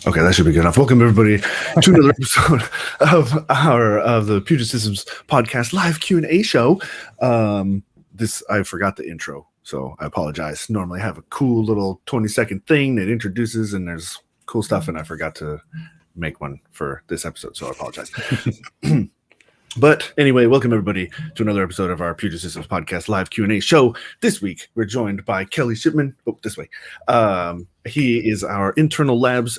Okay, that should be good enough. Welcome everybody to another episode of the Puget Systems podcast live Q&A show. This I forgot the intro, so I apologize. Normally I have a cool little 20-second thing that introduces and there's cool stuff, and I forgot to make one for this episode, so I apologize. But anyway, welcome everybody to another episode of our Puget Systems podcast live Q&A show. This week, we're joined by Kelly Shipman. Oh, this way. He is our internal labs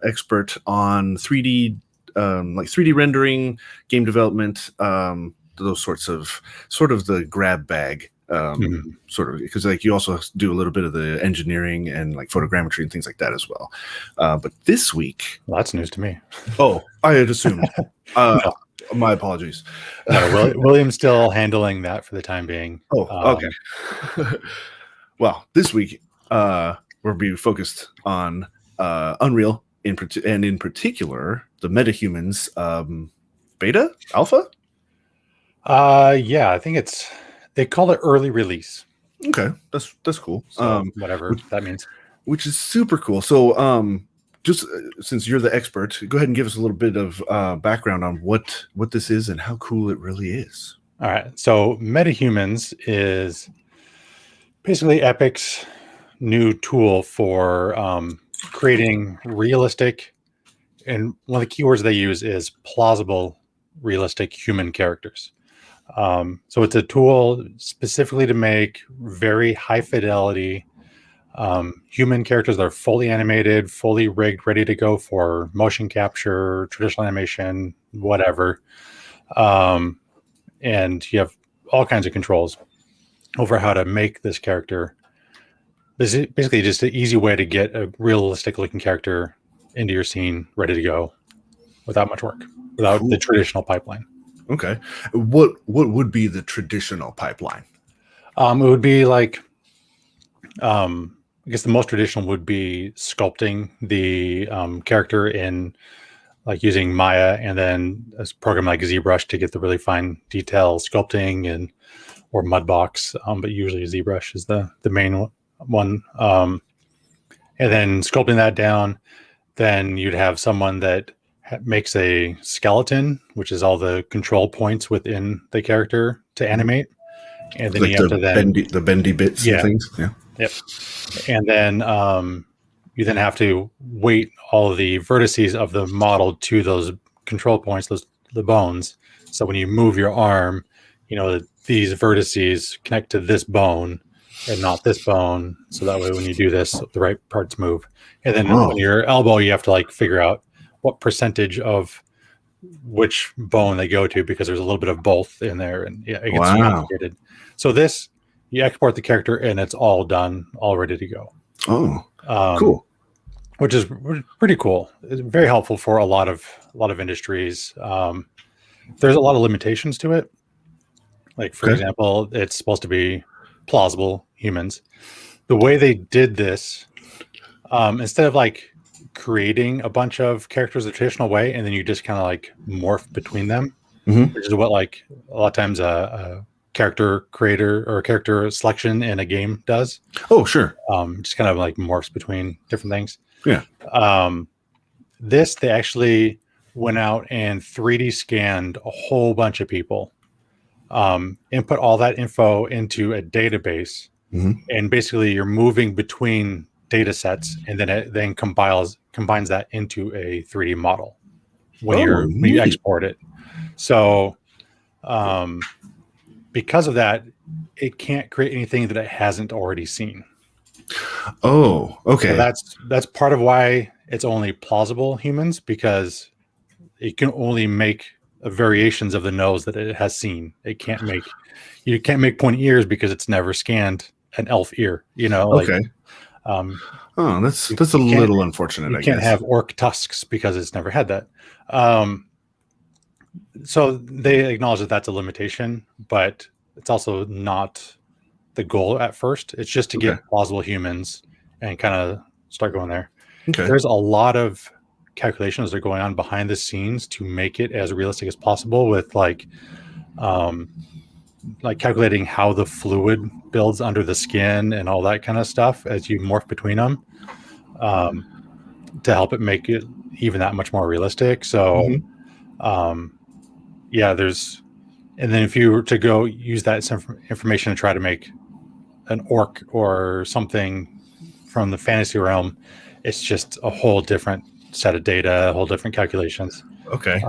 expert on 3D, like 3D rendering, game development, those sort of the grab bag, sort of, because like you also do a little bit of the engineering and like photogrammetry and things like that as well. But this week, well, that's news to me. Oh, I had assumed. No. My apologies. No, William's still handling that for the time being. Oh, okay. Well, this week we'll be focused on Unreal, in particular the MetaHumans beta, alpha. Yeah, I think they call it early release. Okay, that's cool. So whatever that means. Which is super cool. So just since you're the expert, go ahead and give us a little bit of background on what this is and how cool it really is. All right. So MetaHumans is basically Epic's new tool for creating realistic, and one of the keywords they use is plausible, realistic human characters. So it's a tool specifically to make very high fidelity human characters that are fully animated, fully rigged, ready to go for motion capture, traditional animation, whatever. And you have all kinds of controls over how to make this character. This is basically just an easy way to get a realistic looking character into your scene, ready to go without much work, without the traditional pipeline. Okay. What would be the traditional pipeline? It would be like, I guess the most traditional would be sculpting the character in like using Maya, and then a program like ZBrush to get the really fine detail sculpting, or Mudbox, but usually ZBrush is the main one. And then sculpting that down, then you'd have someone that makes a skeleton, which is all the control points within the character to animate. And then like you have to then the bendy bits and things. Yeah. Yep. And then you then have to weight all of the vertices of the model to those control points, the bones. So when you move your arm, these vertices connect to this bone and not this bone. So that way when you do this, the right parts move. And then on your elbow, you have to like figure out what percentage of which bone they go to, because there's a little bit of both in there, and it gets complicated. So this, you export the character and it's all done, all ready to go. Oh, cool. Which is pretty cool. It's very helpful for a lot of industries. There's a lot of limitations to it. Like, for example, it's supposed to be plausible humans. The way they did this, instead of like creating a bunch of characters the traditional way, and then you just kind of like morph between them, which is what like a lot of times a character creator or character selection in a game does. Oh, sure. Just kind of like morphs between different things. Yeah. They actually went out and 3D scanned a whole bunch of people, input all that info into a database, and basically you're moving between data sets, and then it then combines that into a 3D model when you export it. So because of that, it can't create anything that it hasn't already seen. Oh, okay. So that's part of why it's only plausible humans, because it can only make variations of the nose that it has seen. You can't make pointy ears because it's never scanned an elf ear. Okay. That's a little unfortunate. You can't have orc tusks because it's never had that. So they acknowledge that that's a limitation, but it's also not the goal at first. It's just to get plausible humans and kind of start going there. Okay. There's a lot of calculations that are going on behind the scenes to make it as realistic as possible, with like calculating how the fluid builds under the skin and all that kind of stuff as you morph between them. to help it make it even that much more realistic. So, yeah, and then if you were to go use that information to try to make an orc or something from the fantasy realm, it's just a whole different set of data, a whole different calculations. Okay.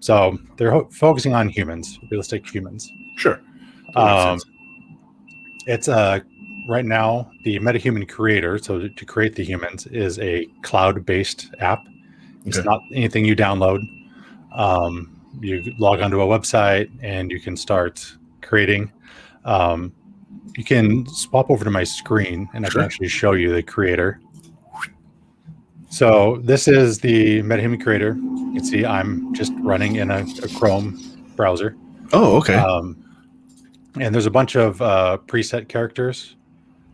So they're focusing on humans, realistic humans. Sure. That makes sense. It's right now the MetaHuman creator. So to create the humans is a cloud-based app. It's not anything you download. You log onto a website and you can start creating. You can swap over to my screen and I can actually show you the creator. So this is the MetaHuman creator. You can see I'm just running in a Chrome browser. Oh, okay. And there's a bunch of preset characters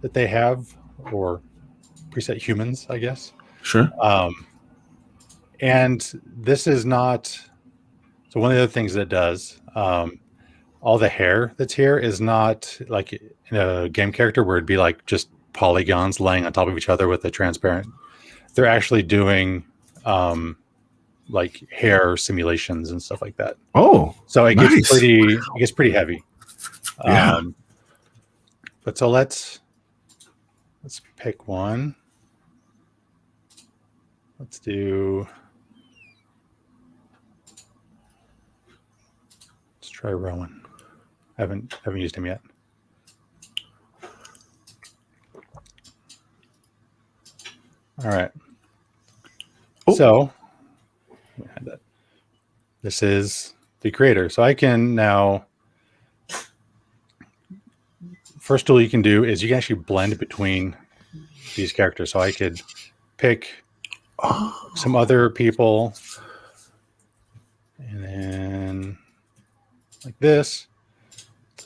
that they have, or preset humans, I guess. Sure. And this is not. So one of the other things that it does, all the hair that's here is not like in a game character where it'd be like just polygons laying on top of each other with a transparent. They're actually doing like hair simulations and stuff like that. Oh, so it gets pretty heavy. Yeah. But so let's pick one. Let's try Rowan. Haven't used him yet. All right. So this is the creator. So I can now, first tool you can do is you can actually blend between these characters. So I could pick some other people and then like this.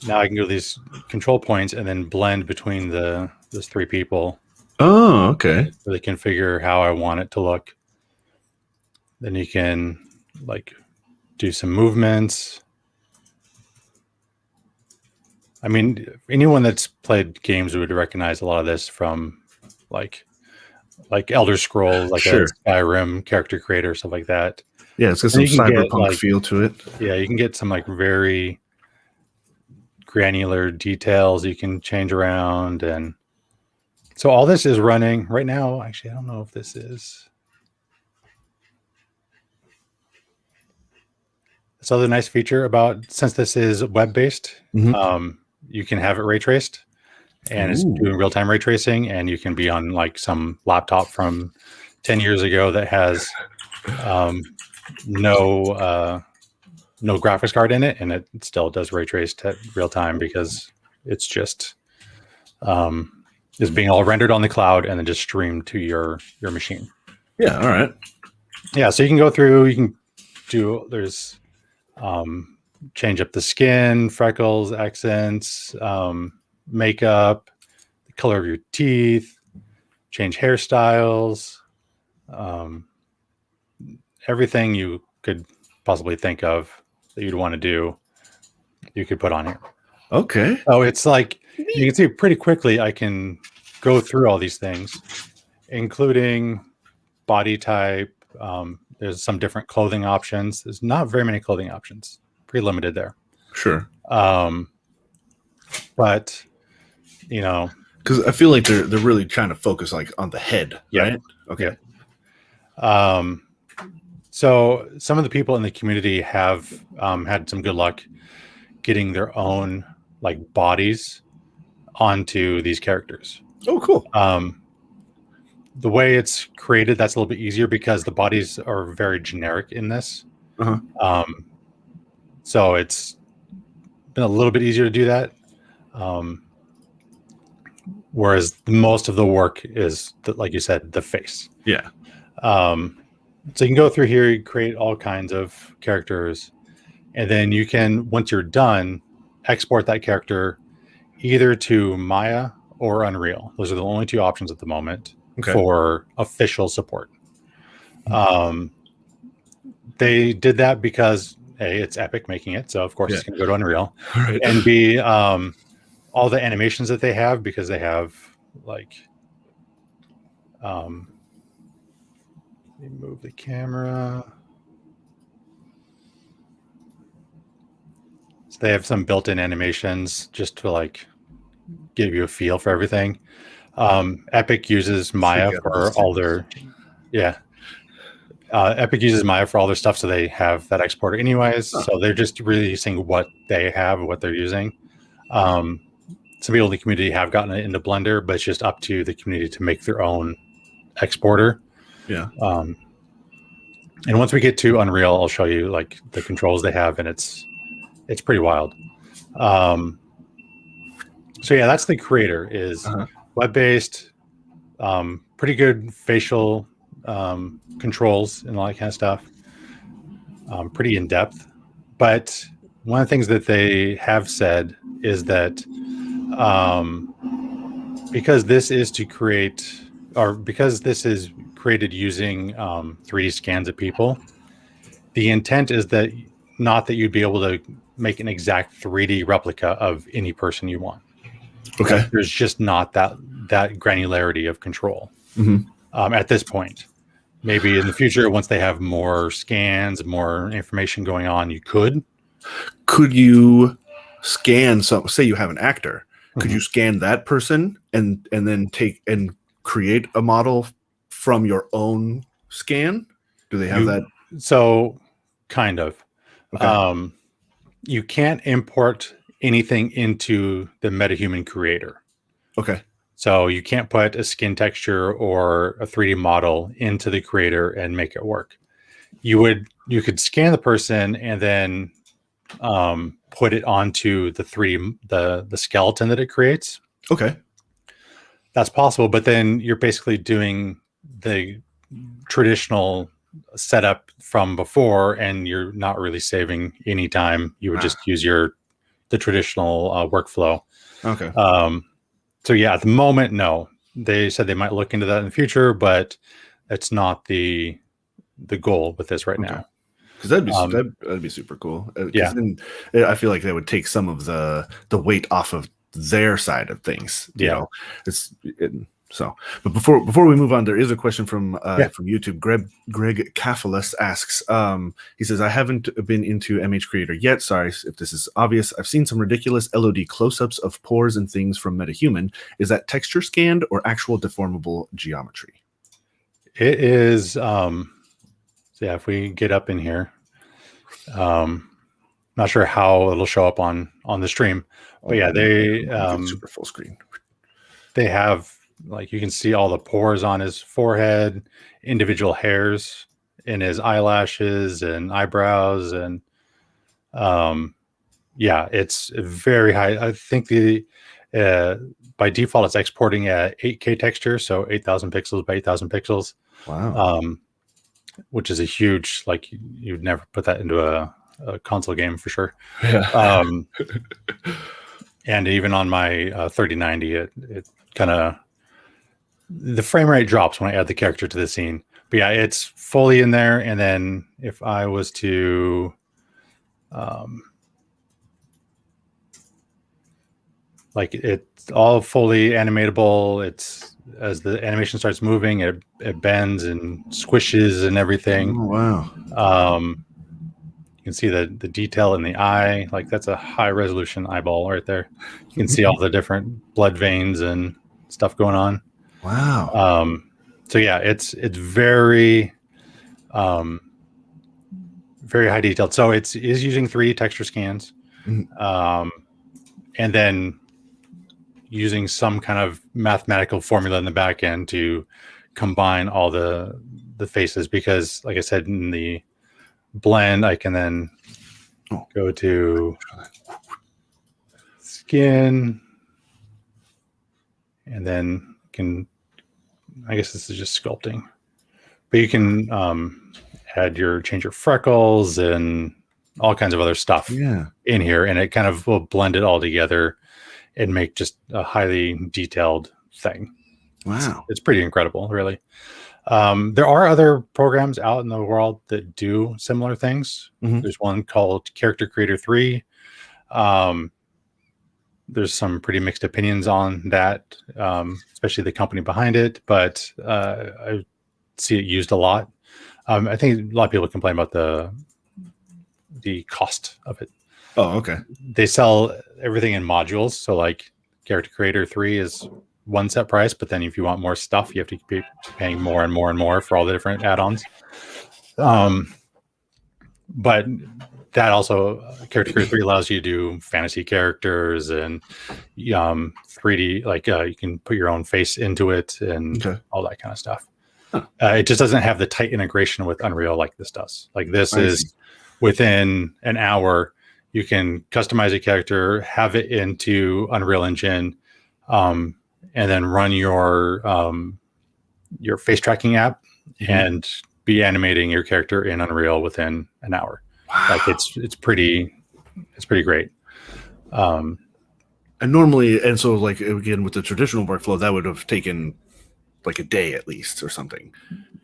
Now I can go to these control points and then blend between those three people. Oh, okay. Really configure how I want it to look. Then you can like do some movements. I mean, anyone that's played games would recognize a lot of this from like Elder Scrolls, like a Skyrim character creator, stuff like that. Yeah, it's got some cyberpunk feel to it. Yeah, you can get some like very granular details you can change around. And so all this is running right now. Actually, I don't know if this is. This other nice feature about, since this is web-based, you can have it ray traced, and it's doing real-time ray tracing, and you can be on like some laptop from 10 years ago that has no graphics card in it, and it still does ray traced at real time because it's just is being all rendered on the cloud and then just streamed to your machine. Yeah. All right. Yeah. So you can go through, you can do, there's change up the skin, freckles, accents, makeup, the color of your teeth, change hairstyles, everything you could possibly think of that you'd want to do, you could put on here. Okay. Oh, it's like you can see pretty quickly I can go through all these things, including body type. There's some different clothing options. There's not very many clothing options. Pretty limited there. Sure. But you know, because I feel like they're really trying to focus like on the head, right? Okay. Yeah. So some of the people in the community have had some good luck getting their own like bodies onto these characters. Oh, cool. The way it's created, that's a little bit easier because the bodies are very generic in this. So it's been a little bit easier to do that. Whereas most of the work is, like you said, the face. Yeah. So you can go through here, you create all kinds of characters, and then you can, once you're done, export that character either to Maya or Unreal. Those are the only two options at the moment for official support. They did that because A, it's Epic making it, so of course it's going to go to Unreal. Right. And B, all the animations that they have, because they have like Let me move the camera. So they have some built-in animations just to like give you a feel for everything. Epic uses Maya for all their Epic uses Maya for all their stuff, so they have that exporter anyways. So they're just releasing what they have, what they're using. Some people in the community have gotten it into Blender, but it's just up to the community to make their own exporter. Yeah. And once we get to Unreal, I'll show you like the controls they have, and it's pretty wild. So yeah, that's the creator is web-based, pretty good facial controls and all that kind of stuff. Pretty in depth. But one of the things that they have said is that because this is to create, or because this is created using 3D scans of people, the intent is that not that you'd be able to make an exact 3D replica of any person you want. Okay. Like, there's just not that granularity of control at this point. Maybe in the future, once they have more scans, more information going on, you could. Could you scan some? Say you have an actor. Could you scan that person and then take and create a model from your own scan? Do they have that? So, kind of. Okay. You can't import anything into the MetaHuman creator. Okay. So you can't put a skin texture or a 3D model into the creator and make it work. You could scan the person and then put it onto the 3D the skeleton that it creates. Okay. That's possible, but then you're basically doing the traditional setup from before, and you're not really saving any time. You would just use the traditional workflow. Okay. So yeah, at the moment, no. They said they might look into that in the future, but it's not the goal with this right now. Because that'd be super cool. Yeah. Then I feel like that would take some of the weight off of their side of things. You know, so. But before we move on, there is a question from YouTube. Greg Kafalis asks. He says, "I haven't been into MH Creator yet. Sorry if this is obvious. I've seen some ridiculous LOD close-ups of pores and things from MetaHuman. Is that texture scanned or actual deformable geometry?" It is. Yeah, if we get up in here, not sure how it'll show up on the stream, but yeah, they super full screen. They have, like, you can see all the pores on his forehead, individual hairs in his eyelashes and eyebrows, and yeah, it's very high. I think by default it's exporting at 8K texture, so 8,000 pixels by 8,000 pixels. Wow. Which is a huge, like, you'd never put that into a console game for sure. Yeah. And even on my 3090, it kind of, the frame rate drops when I add the character to the scene. But yeah, it's fully in there. And then if I was to like, it's all fully animatable. It's, as the animation starts moving, it bends and squishes and everything. Oh, wow. You can see the detail in the eye. Like, that's a high resolution eyeball right there. You can see all the different blood veins and stuff going on. Wow. So yeah, it's very very high detailed. So it is using 3D texture scans, and then using some kind of mathematical formula in the back end to combine all the faces, because like I said, in the blend, I can then go to skin, and then I guess this is just sculpting, but you can change your freckles and all kinds of other stuff in here, and it kind of will blend it all together and make just a highly detailed thing. Wow. It's pretty incredible, really. There are other programs out in the world that do similar things. There's one called Character Creator 3. There's some pretty mixed opinions on that, especially the company behind it, but I see it used a lot. I think a lot of people complain about the cost of it. Oh, okay. They sell everything in modules. So like Character Creator 3 is one set price, but then if you want more stuff, you have to keep paying more and more and more for all the different add-ons. But that also, Character Creator 3 allows you to do fantasy characters and 3D, like you can put your own face into it and all that kind of stuff. Huh. It just doesn't have the tight integration with Unreal like this does. Like this is within an hour, you can customize a character, have it into Unreal Engine, and then run your face tracking app and be animating your character in Unreal within an hour. Wow. Like it's pretty great. And normally, and so like again with the traditional workflow, that would have taken like a day at least or something.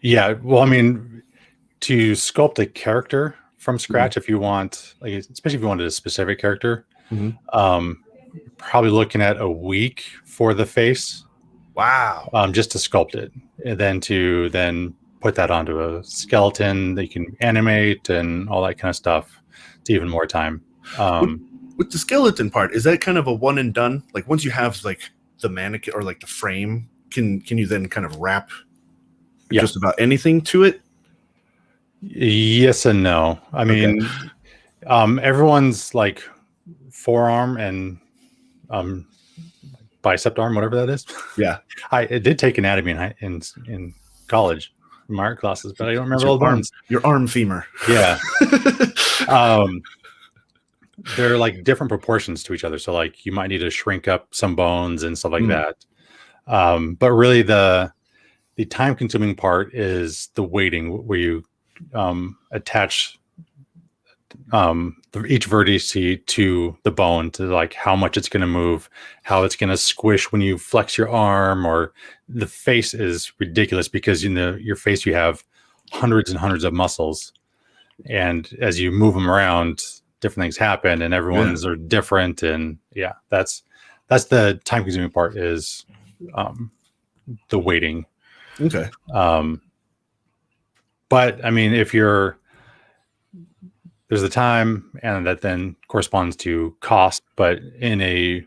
Yeah, well, I mean, to sculpt a character from scratch, if you want, like, especially if you wanted a specific character, probably looking at a week for the face. Wow. Just to sculpt it, and then put that onto a skeleton that you can animate and all that kind of stuff. It's even more time. With the skeleton part, is that kind of a one and done? Like once you have like the mannequin or like the frame, can you then kind of wrap just about anything to it? Yes and no. I mean, everyone's like forearm and bicep arm, whatever that is. Yeah, I did take anatomy in college, in my art classes, but I don't remember all the bones. Your arm femur. Yeah. They're like different proportions to each other, so like you might need to shrink up some bones and stuff like that. But really, the time-consuming part is the weighting, where you attach each vertex to the bone, to like how much it's going to move, how it's going to squish when you flex your arm. Or the face is ridiculous because in your face you have hundreds and hundreds of muscles, and as you move them around, different things happen, and everyone's are different. And that's the time-consuming part, is the weighting. Okay. But I mean, there's the time, and that then corresponds to cost. But if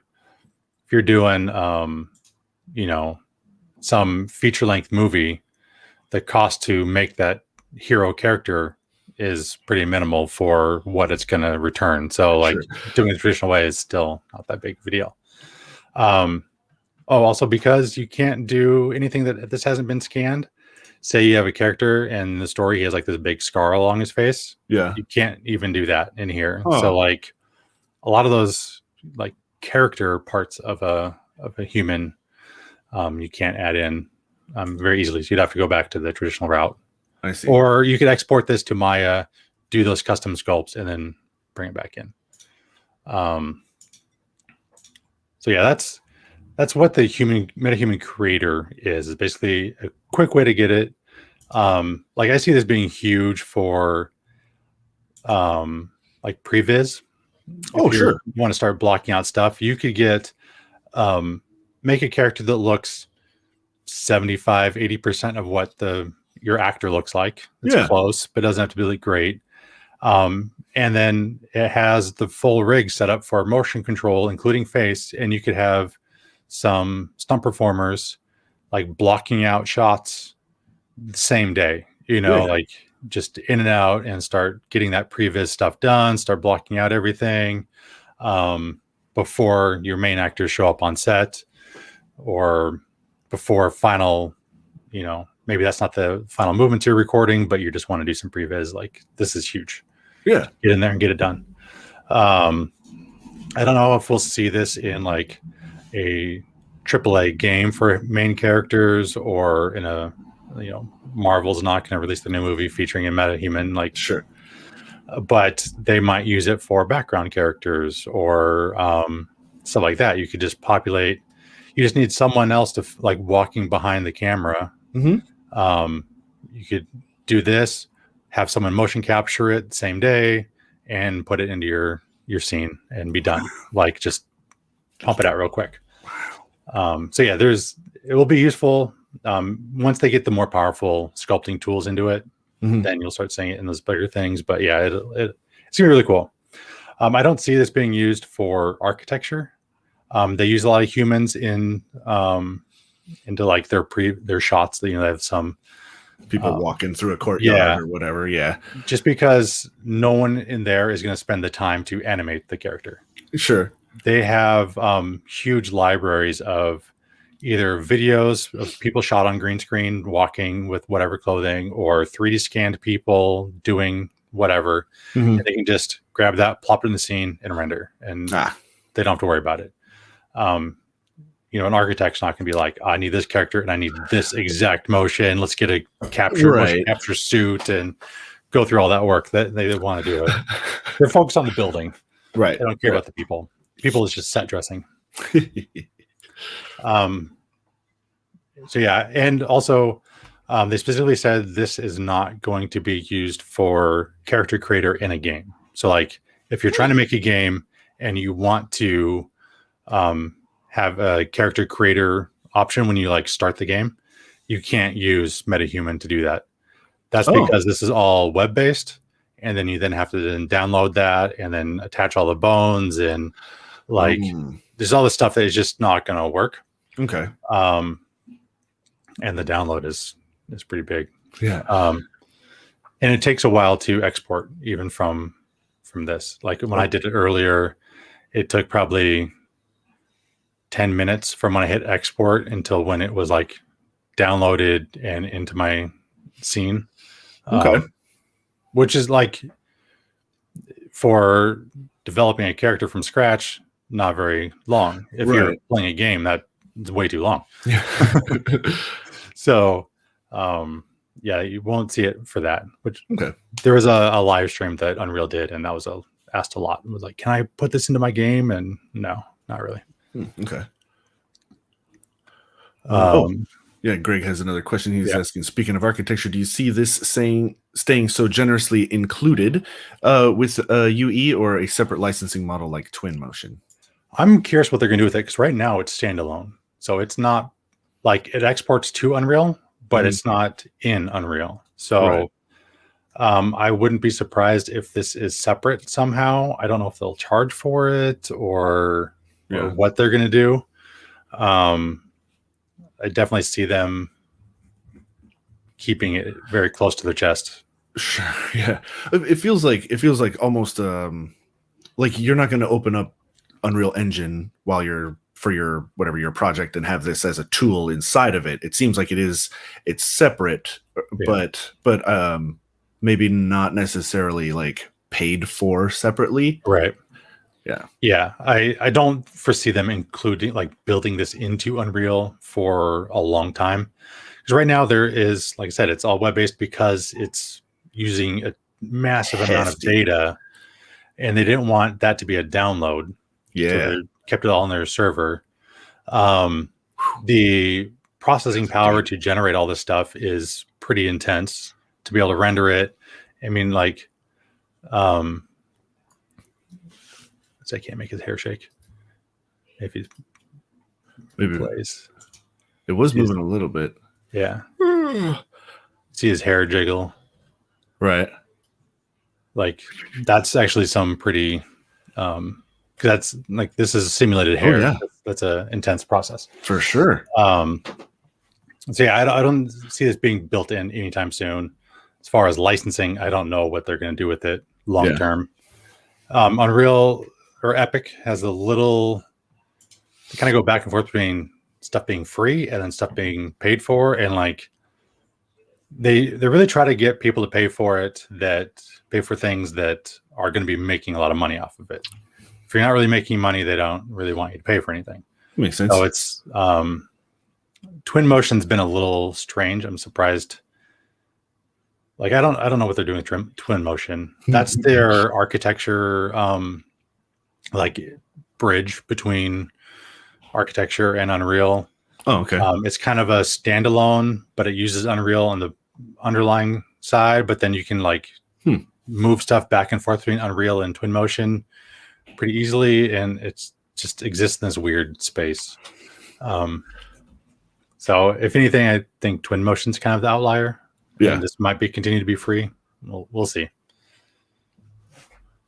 you're doing, some feature length movie, the cost to make that hero character is pretty minimal for what it's going to return. So like doing it the traditional way is still not that big of a deal. Also because you can't do anything that this hasn't been scanned. Say you have a character and in the story he has like this big scar along his face. Yeah. You can't even do that in here. So like a lot of those like character parts of a human, you can't add in very easily. So you'd have to go back to the traditional route. I see. Or you could export this to Maya, do those custom sculpts, and then bring it back in. So yeah, that's what the MetaHuman creator is basically a quick way to get it. Like I see this being huge for like previs. Oh, sure. You want to start blocking out stuff, you could get make a character that looks 75-80% of what your actor looks like. It's close, but doesn't have to be like great. And then it has the full rig set up for motion control, including face, and you could have some stunt performers like blocking out shots the same day, like just in and out, and start getting that previs stuff done, start blocking out everything before your main actors show up on set, or before final, maybe that's not the final movement you're recording, but you just want to do some previs. Like this is huge. Yeah. Get in there and get it done. I don't know if we'll see this in like a AAA game for main characters, or in a, Marvel's not going to release the new movie featuring a MetaHuman, like sure. But they might use it for background characters or stuff like that. You could just populate. You just need someone else to like walking behind the camera. Mm-hmm. You could do this, have someone motion capture it same day, and put it into your scene and be done. Like just pump it out real quick. So yeah, it will be useful once they get the more powerful sculpting tools into it. then you'll start seeing it in those bigger things. But yeah, it's gonna be really cool. I don't see this being used for architecture. They use a lot of humans into like their shots. They have some people walking through a courtyard or whatever. Yeah, just because no one in there is going to spend the time to animate the character. Sure. They have huge libraries of either videos of people shot on green screen walking with whatever clothing, or 3D scanned people doing whatever. And they can just grab that, plop it in the scene, and render, and they don't have to worry about it. An architect's not going to be like, I need this character and I need this exact motion. Let's get a motion capture suit and go through all that work. That they want to do it. They're focused on the building. Right. They don't care about the people. People is just set dressing. So yeah, and also they specifically said this is not going to be used for character creator in a game. So like if you're trying to make a game and you want to have a character creator option when you like start the game, you can't use MetaHuman to do that. That's because this is all web-based, and then you have to then download that and then attach all the bones, and like there's all this stuff that is just not going to work. Okay. And the download is pretty big. Yeah. And it takes a while to export even from this. Like when I did it earlier, it took probably 10 minutes from when I hit export until when it was like downloaded and into my scene. Okay. Which is like, for developing a character from scratch, not very long. If you're playing a game, that's way too long. Yeah. So, you won't see it for that. Which there was a live stream that Unreal did, and that was asked a lot. It was like, can I put this into my game? And no, not really. Okay. Greg has another question. He's asking, speaking of architecture, do you see this staying so generously included with UE or a separate licensing model like Twinmotion? I'm curious what they're going to do with it, because right now it's standalone. So it's not like it exports to Unreal, but it's not in Unreal. So I wouldn't be surprised if this is separate somehow. I don't know if they'll charge for it or what they're going to do. I definitely see them keeping it very close to their chest. Sure. Yeah. It feels like almost like you're not going to open up Unreal Engine while you're for your project and have this as a tool inside of it. It seems like it's separate, but maybe not necessarily like paid for separately. Right. Yeah. Yeah. I don't foresee them including like building this into Unreal for a long time. Because right now there is, like I said, it's all web-based because it's using a massive amount of data, and they didn't want that to be a download. Yeah. So they kept it all on their server. The processing power to generate all this stuff is pretty intense to be able to render it. I mean, like, I can't make his hair shake. Maybe plays. It was moving a little bit. Yeah. See his hair jiggle. Right. Like that's actually some pretty that's like, this is simulated hair. Oh, yeah. That's an intense process. For sure. So yeah, I don't see this being built in anytime soon. As far as licensing, I don't know what they're going to do with it long term. Unreal or Epic has a little, they kind of go back and forth between stuff being free and then stuff being paid for, and like they really try to get people to pay for it, that pay for things that are going to be making a lot of money off of it. If you're not really making money, they don't really want you to pay for anything. Makes sense. So it's Twinmotion's been a little strange. I'm surprised. Like I don't know what they're doing with Twinmotion. That's their architecture like bridge between architecture and Unreal. Oh, okay. It's kind of a standalone, but it uses Unreal on the underlying side. But then you can like move stuff back and forth between Unreal and Twinmotion pretty easily, and it's just exists in this weird space. So if anything, I think Twinmotion's kind of the outlier Yeah. And this might be continue to be free. We'll see.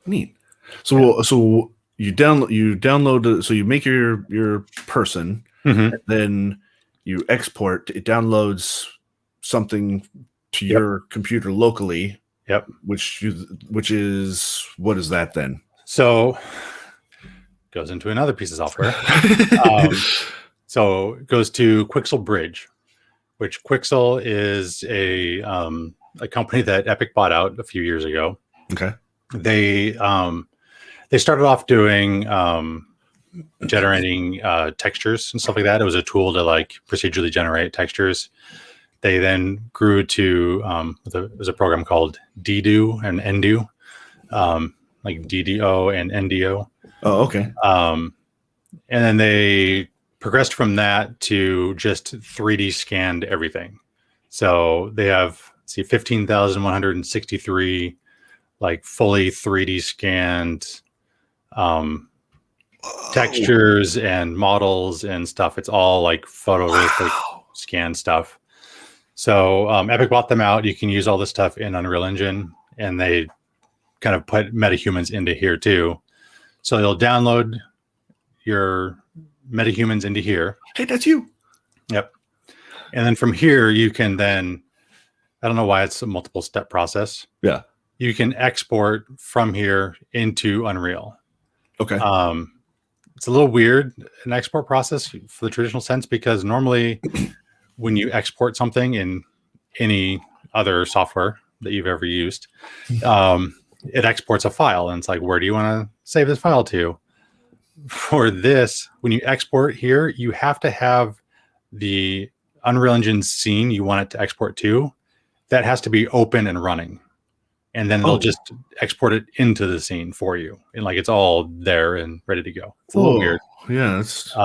Neat. So you download. So you make your person, Mm-hmm. and then you export. It downloads something to your computer locally. Yep. Which is, what is that then? So goes into another piece of software. So it goes to Qixel Bridge, which Qixel is a company that Epic bought out a few years ago. Okay. They started off doing generating textures and stuff like that. It was a tool to like procedurally generate textures. They then grew to there's a program called DDO and NDO, like DDO and NDO. Oh, okay. And then they progressed from that to just 3D scanned everything. So they have 15,163 like fully 3D scanned textures and models and stuff. It's all like photorealistic scan stuff. So Epic bought them out. You can use all this stuff in Unreal Engine, and they kind of put MetaHumans into here too. So you'll download your MetaHumans into here. Hey, that's you. Yep. And then from here, you can then, I don't know why it's a multiple step process. Yeah. You can export from here into Unreal. Okay. It's a little weird, an export process for the traditional sense, because normally when you export something in any other software that you've ever used, it exports a file, and it's like, where do you want to save this file to? For this, when you export here, you have to have the Unreal Engine scene you want it to export to. That has to be open and running. And then they'll just export it into the scene for you. And like, it's all there and ready to go. It's a little weird. Yeah. It's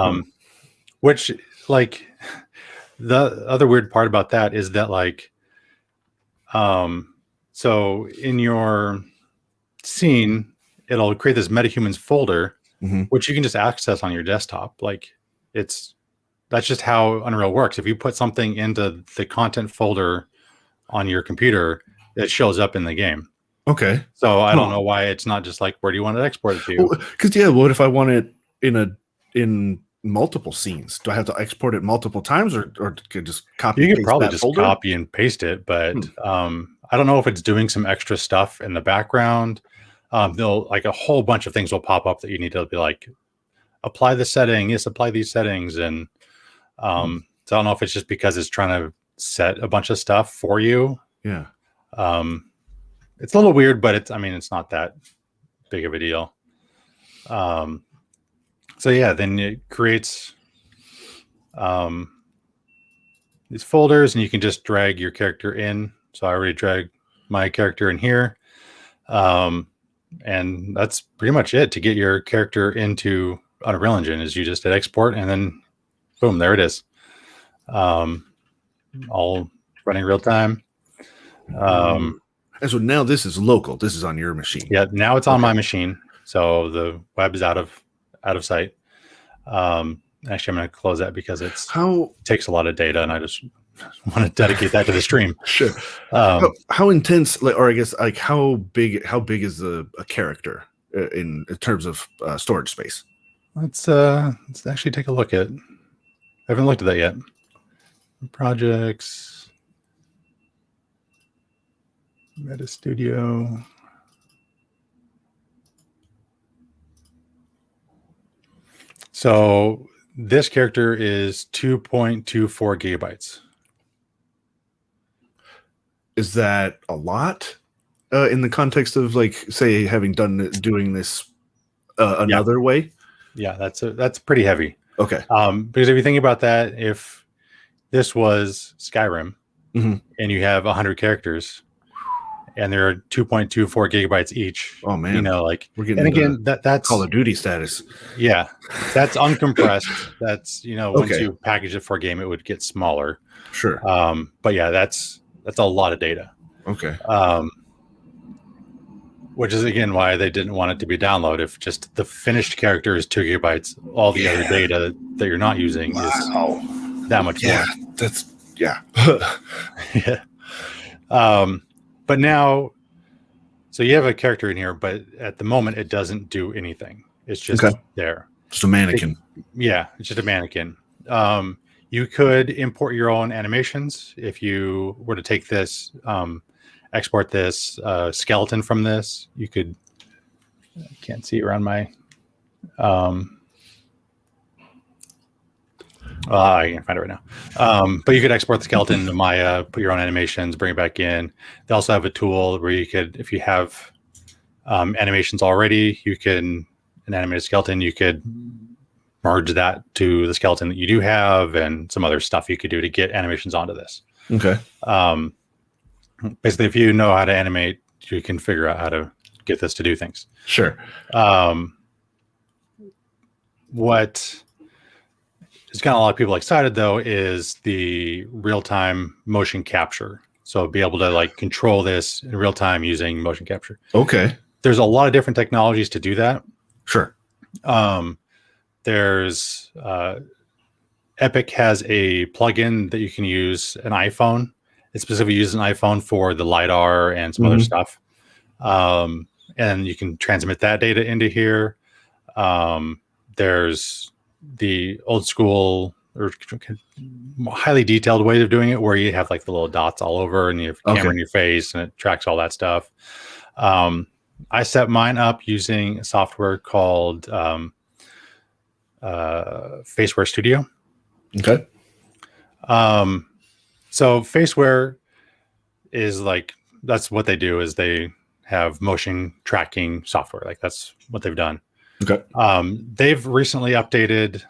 which, like, the other weird part about that is that, like, so in your scene, it'll create this MetaHumans folder, which you can just access on your desktop. Like, that's just how Unreal works. If you put something into the content folder on your computer, it shows up in the game. Okay. So I don't know why it's not just like, where do you want to export it to? Because what if I want it in multiple scenes? Do I have to export it multiple times, or can just copy? You could probably just copy and paste it, but I don't know if it's doing some extra stuff in the background. They'll, like, a whole bunch of things will pop up that you need to be like, apply the setting, apply these settings, and so I don't know if it's just because it's trying to set a bunch of stuff for you. Yeah. It's a little weird, but it's not that big of a deal. So yeah, then it creates these folders, and you can just drag your character in. So I already dragged my character in here. And that's pretty much it to get your character into Unreal Engine. Is you just hit export, and then boom, there it is. All running real time. And so now this is local. This is on your machine. Yeah, now it's on my machine. So the web is out of sight. Actually, I'm going to close that because it takes a lot of data, and I just want to dedicate that to the stream. Sure. How intense, or I guess, like, how big is a character in terms of storage space? Let's actually take a look at. I haven't looked at that yet. Projects. Meta Studio. So this character is 2.24 gigabytes. Is that a lot in the context of, like, say, doing this another way? Yeah, that's pretty heavy. Okay. Because if you think about that, if this was Skyrim and you have 100 characters, and there are 2.24 gigabytes each. Oh man! We're getting. And again, that's Call of Duty status. Yeah, that's uncompressed. That's once you package it for a game, it would get smaller. Sure. But yeah, that's a lot of data. Okay. Which is again why they didn't want it to be download. If just the finished character is 2 gigabytes, all the other data that you're not using is that much more. That's yeah. Yeah. But now, so you have a character in here, but at the moment it doesn't do anything. It's just there. Just a mannequin. It's just a mannequin. You could import your own animations if you were to take this, export this skeleton from this. You could, I can't see around my, I can't find it right now. But you could export the skeleton into Maya, put your own animations, bring it back in. They also have a tool where you could, if you have animations already, you can, an animated skeleton, you could merge that to the skeleton that you do have, and some other stuff you could do to get animations onto this. Okay. Basically, if you know how to animate, you can figure out how to get this to do things. Sure. What has gotten a lot of people excited, though, is the real-time motion capture. So be able to like control this in real time using motion capture. Okay. There's a lot of different technologies to do that. Sure. There's Epic has a plugin that you can use an iPhone. It specifically uses an iPhone for the LiDAR and some other stuff. And you can transmit that data into here. There's the old school or highly detailed way of doing it, where you have like the little dots all over and you have a camera in your face and it tracks all that stuff. I set mine up using a software called Faceware Studio. Okay. So Faceware is like, that's what they do, is they have motion tracking software. Like that's what they've done. Okay. They've recently updated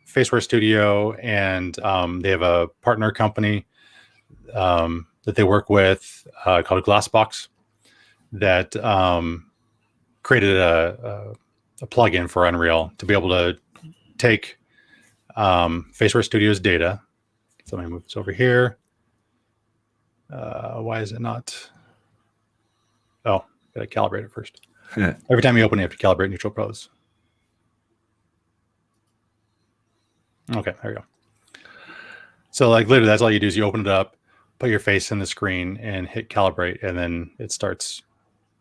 Faceware Studio, and they have a partner company that they work with called Glassbox that created a plugin for Unreal to be able to take Faceware Studio's data. So let me move this over here. Why is it not? Oh, gotta calibrate it first. Yeah. Every time you open it, you have to calibrate Neutral Pose. Okay, there we go. So like literally that's all you do is you open it up, put your face in the screen and hit calibrate, and then it starts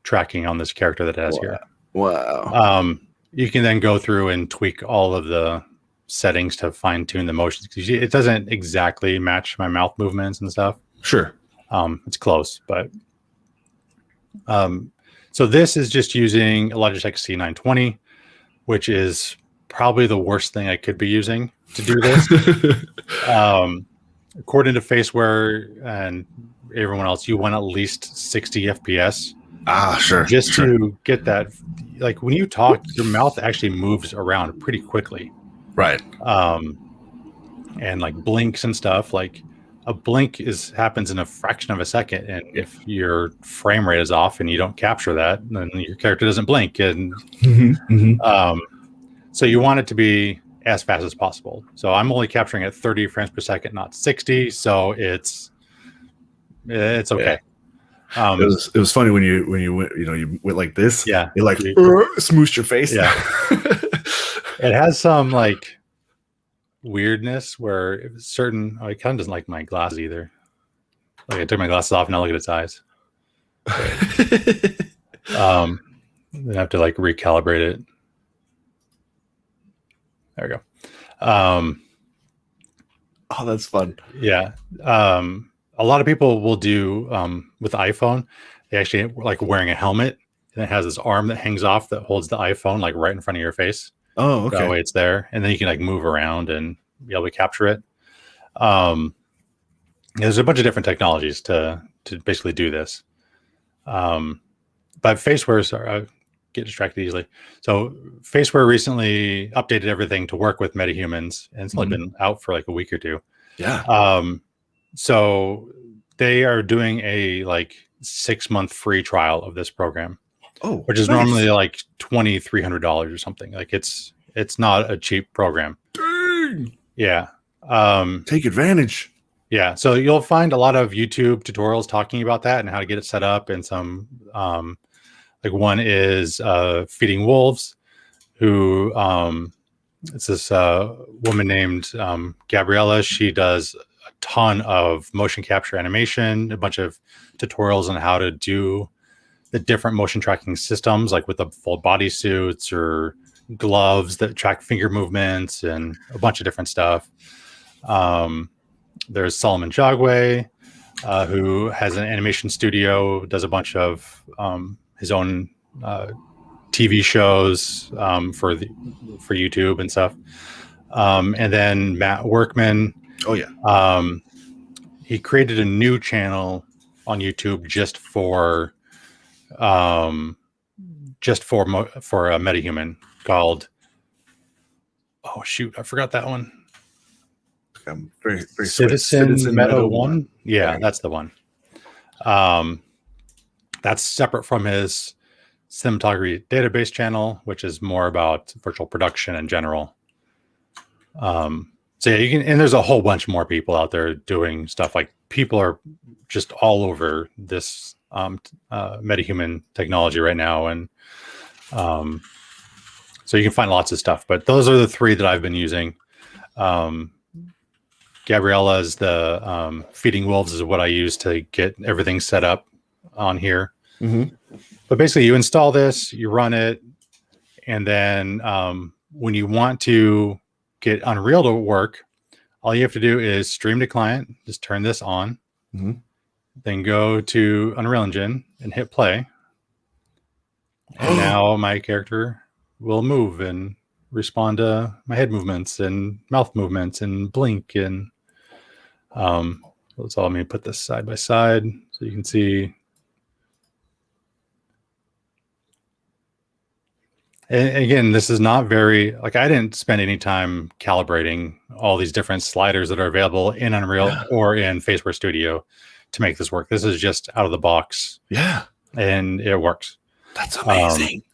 tracking on this character that it has here. Wow. You can then go through and tweak all of the settings to fine tune the motions, because it doesn't exactly match my mouth movements and stuff. Sure. It's close, but so this is just using a Logitech C920, which is probably the worst thing I could be using to do this. According to Faceware and everyone else, you want at least 60 FPS. Sure. Just to get that, like when you talk, your mouth actually moves around pretty quickly. Right. And like blinks and stuff, like a blink happens in a fraction of a second, and if your frame rate is off and you don't capture that, then your character doesn't blink. And so you want it to be as fast as possible. So I'm only capturing at 30 frames per second, not 60. So it's okay. Yeah. It was funny when you went, you went like this. Yeah. You like smooshed your face. Yeah. It has some like weirdness where it kind of doesn't like my glasses either. Like I took my glasses off and now look at its eyes. Then I have to like recalibrate it. There we go. Oh, that's fun. Yeah. A lot of people will do with the iPhone, they actually like wearing a helmet, and it has this arm that hangs off that holds the iPhone like right in front of your face. Oh, okay. That way it's there, and then you can like move around and be able to capture it. There's a bunch of different technologies to basically do this. But Faceware get distracted easily. So Faceware recently updated everything to work with MetaHumans, and it's only been out for like a week or two. Yeah. So they are doing a like 6-month free trial of this program. Oh, which is normally like $2,300 or something. Like it's not a cheap program. Dang. Yeah. Take advantage. Yeah. So you'll find a lot of YouTube tutorials talking about that and how to get it set up. And some, like one is Feeding Wolves, who it's this woman named Gabriella. She does a ton of motion capture animation, a bunch of tutorials on how to do the different motion tracking systems, like with the full body suits or gloves that track finger movements and a bunch of different stuff. There's Solomon Jagwe, who has an animation studio, does a bunch of his own TV shows for YouTube and stuff. And then Matt Workman. Oh yeah. He created a new channel on YouTube just for a MetaHuman called, oh shoot, I forgot that one. I'm very Citizen Meta 1. Yeah, that's the one. That's separate from his cinematography database channel, which is more about virtual production in general. So yeah, you can, and there's a whole bunch more people out there doing stuff. Like, people are just all over this MetaHuman technology right now, and so you can find lots of stuff. But those are the three that I've been using. Gabriella's the feeding wolves is what I use to get everything set up on here. Mm-hmm. But basically, you install this, you run it, and then when you want to get Unreal to work, all you have to do is stream to client, just turn this on, then go to Unreal Engine and hit play. And now my character will move and respond to my head movements and mouth movements and blink. And so let me put this side by side so you can see. And again, this is not very, like, I didn't spend any time calibrating all these different sliders that are available in Unreal or in Faceware Studio to make this work. This is just out of the box. Yeah. And it works. That's amazing.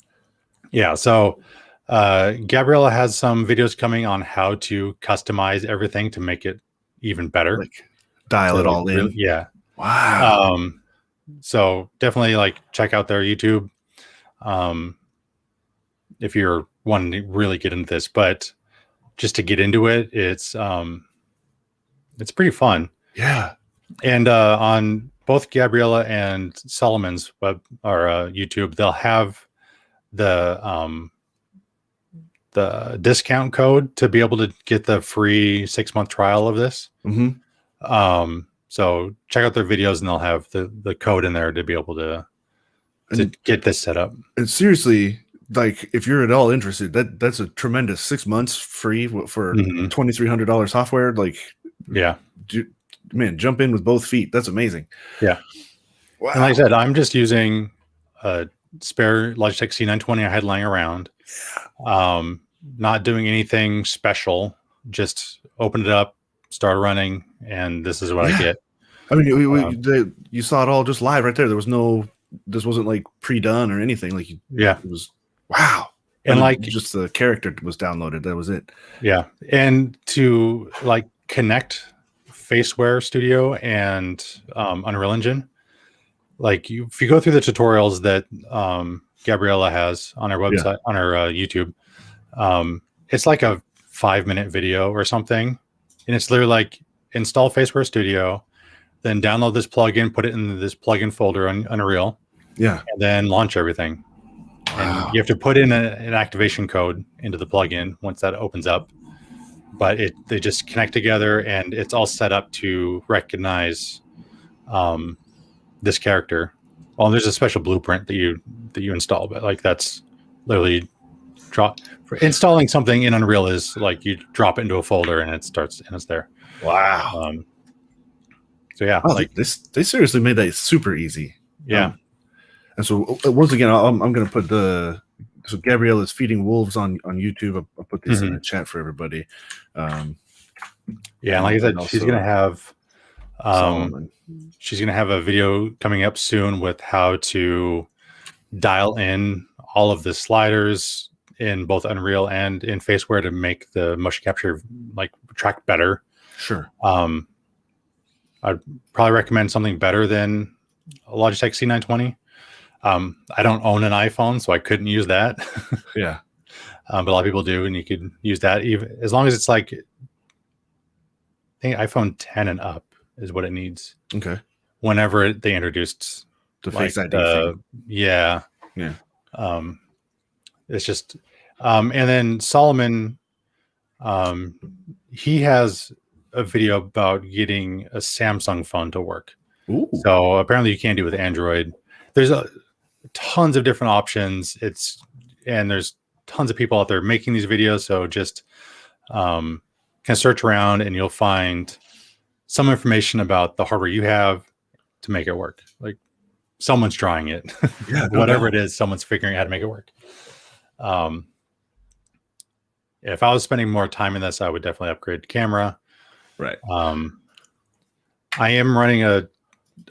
Yeah. So Gabriella has some videos coming on how to customize everything to make it even better. Like, dial it all in. Yeah. Wow. So definitely, like, check out their YouTube. If you're wanting to really get into this, but just to get into it, it's pretty fun. Yeah. And on both Gabriella and Solomon's web or YouTube, they'll have the discount code to be able to get the free 6-month trial of this. So check out their videos, and they'll have the code in there to be able to get this set up. And seriously, like, if you're at all interested, that's a tremendous 6 months free for $2,300 software. Like, yeah, man, jump in with both feet. That's amazing. Yeah. Wow. And like I said, I'm just using a spare Logitech C920 I had lying around. Not doing anything special. Just open it up, start running, and this is what I get. I mean, you saw it all just live right there. This wasn't like pre-done or anything. Like, it was. Wow. And like, just the character was downloaded. That was it. Yeah. And to, like, connect Faceware Studio and Unreal Engine, like, if you go through the tutorials that Gabriella has on her website, on her YouTube, it's like a 5-minute video or something. And it's literally like, install Faceware Studio, then download this plugin, put it in this plugin folder on Unreal. Yeah. And then launch everything. And you have to put in an activation code into the plugin once that opens up, but they just connect together, and it's all set up to recognize this character. Well, there's a special blueprint that you install, but like, that's literally for installing something in Unreal is like you drop it into a folder and it's there. Wow. So yeah, like they seriously made that super easy. Yeah. And so once again, I'm going to put so Gabriella's Feeding Wolves on YouTube. I'll put this in the chat for everybody. Yeah, and like I said, she's going to have a video coming up soon with how to dial in all of the sliders in both Unreal and in Faceware to make the motion capture, like, track better. Sure. I'd probably recommend something better than a Logitech C920. I don't own an iPhone, so I couldn't use that. Yeah. But a lot of people do, and you could use that even as long as it's like think iPhone 10 and up is what it needs. Okay. Whenever they introduced The like Face ID thing. yeah, Yeah. it's just and then Solomon, he has a video about getting a Samsung phone to work. Ooh. So apparently you can't do it with Android. There's tons of different options. There's tons of people out there making these videos. So just can search around and you'll find some information about the hardware you have to make it work. Like someone's trying it. Yeah, Whatever it is, someone's figuring out how to make it work. If I was spending more time in this, I would definitely upgrade the camera. Right. I am running a